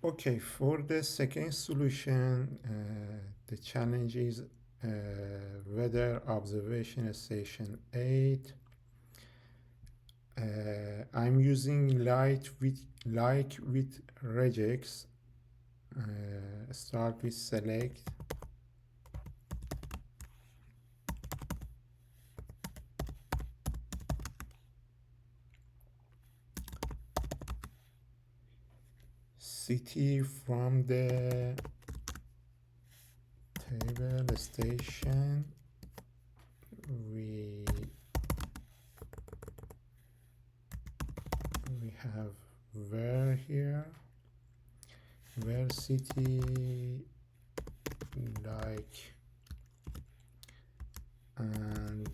Okay, for the second solution, the challenge is weather observation station 8. I'm using like with regex. Start with select. City from the table station. We have where here, where city like, and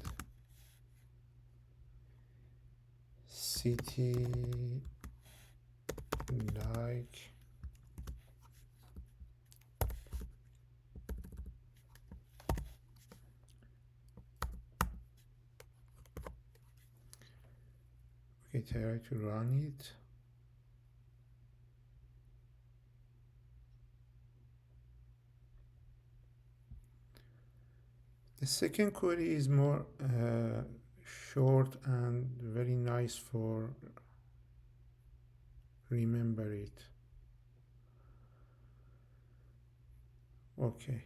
city like okay, try to run it. The second query is more short and very nice for remember it. Okay.